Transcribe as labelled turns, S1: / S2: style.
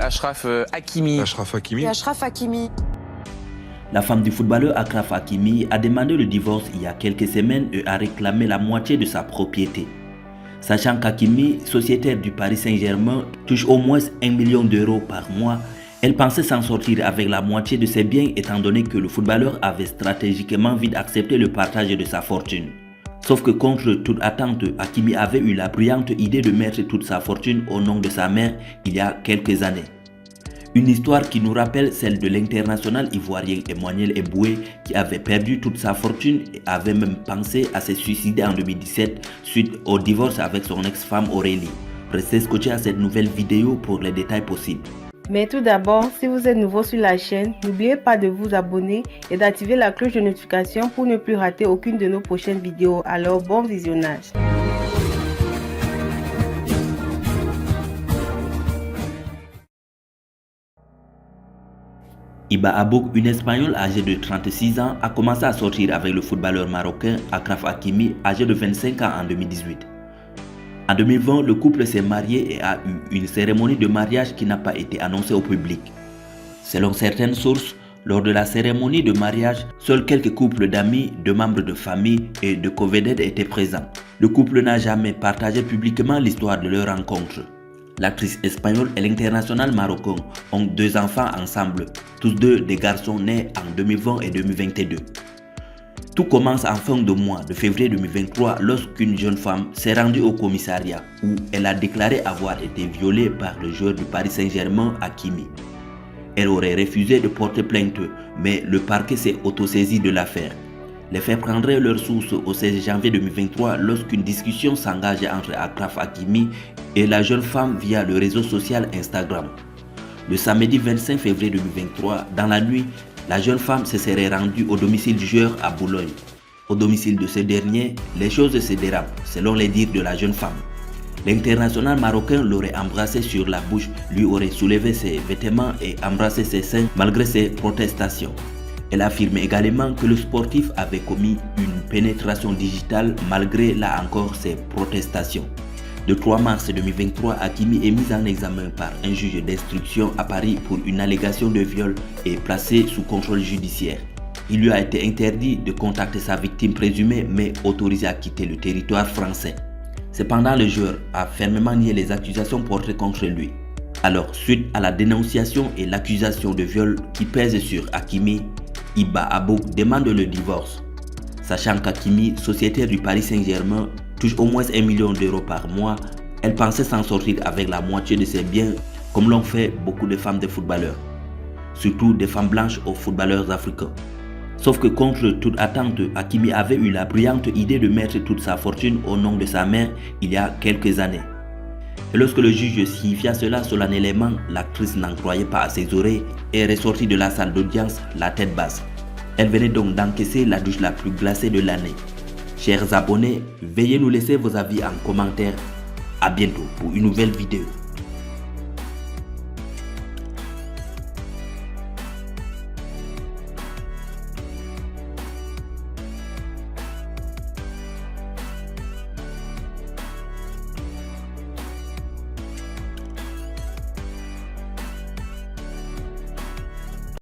S1: Achraf Hakimi.
S2: Achraf Hakimi.
S3: Et Achraf Hakimi.
S4: La femme du footballeur Achraf Hakimi a demandé le divorce il y a quelques semaines et a réclamé la moitié de sa propriété. Sachant qu'Hakimi, sociétaire du Paris Saint-Germain, touche au moins 1 million d'euros par mois, elle pensait s'en sortir avec la moitié de ses biens étant donné que le footballeur avait stratégiquement vite accepté le partage de sa fortune. Sauf que contre toute attente, Hakimi avait eu la brillante idée de mettre toute sa fortune au nom de sa mère il y a quelques années. Une histoire qui nous rappelle celle de l'international ivoirien Emmanuel Eboué qui avait perdu toute sa fortune et avait même pensé à se suicider en 2017 suite au divorce avec son ex-femme Aurélie. Restez scotchés à cette nouvelle vidéo pour les détails possibles.
S5: Mais tout d'abord, si vous êtes nouveau sur la chaîne, n'oubliez pas de vous abonner et d'activer la cloche de notification pour ne plus rater aucune de nos prochaines vidéos. Alors bon visionnage.
S4: Iba Abouk, une Espagnole âgée de 36 ans, a commencé à sortir avec le footballeur marocain Achraf Hakimi, âgé de 25 ans en 2018. En 2020, le couple s'est marié et a eu une cérémonie de mariage qui n'a pas été annoncée au public. Selon certaines sources, lors de la cérémonie de mariage, seuls quelques couples d'amis, de membres de famille et de co-vedettes étaient présents. Le couple n'a jamais partagé publiquement l'histoire de leur rencontre. L'actrice espagnole et l'international marocain ont 2 enfants ensemble, tous deux des garçons nés en 2020 et 2022. Tout commence en fin de mois de février 2023 lorsqu'une jeune femme s'est rendue au commissariat où elle a déclaré avoir été violée par le joueur du Paris Saint-Germain Hakimi. Elle aurait refusé de porter plainte, mais le parquet s'est autosaisi de l'affaire. Les faits prendraient leur source au 16 janvier 2023 lorsqu'une discussion s'engage entre Achraf Hakimi et la jeune femme via le réseau social Instagram. Le samedi 25 février 2023, dans la nuit, la jeune femme se serait rendue au domicile du joueur à Boulogne. Au domicile de ce dernier, les choses se dérapent, selon les dires de la jeune femme. L'international marocain l'aurait embrassé sur la bouche, lui aurait soulevé ses vêtements et embrassé ses seins malgré ses protestations. Elle affirme également que le sportif avait commis une pénétration digitale malgré là encore ses protestations. Le 3 mars 2023, Hakimi est mis en examen par un juge d'instruction à Paris pour une allégation de viol et placé sous contrôle judiciaire. Il lui a été interdit de contacter sa victime présumée mais autorisé à quitter le territoire français. Cependant, le joueur a fermement nié les accusations portées contre lui. Alors, suite à la dénonciation et l'accusation de viol qui pèsent sur Hakimi, Iba Abouk demande le divorce. Sachant qu'Hakimi, sociétaire du Paris Saint-Germain, touche au moins 1 million d'euros par mois, elle pensait s'en sortir avec la moitié de ses biens, comme l'ont fait beaucoup de femmes de footballeurs, surtout des femmes blanches aux footballeurs africains. Sauf que contre toute attente, Hakimi avait eu la brillante idée de mettre toute sa fortune au nom de sa mère il y a quelques années. Et lorsque le juge signifia cela solennellement, l'actrice n'en croyait pas à ses oreilles et est ressortie de la salle d'audience la tête basse. Elle venait donc d'encaisser la douche la plus glacée de l'année. Chers abonnés, veuillez nous laisser vos avis en commentaire. À bientôt pour une nouvelle vidéo.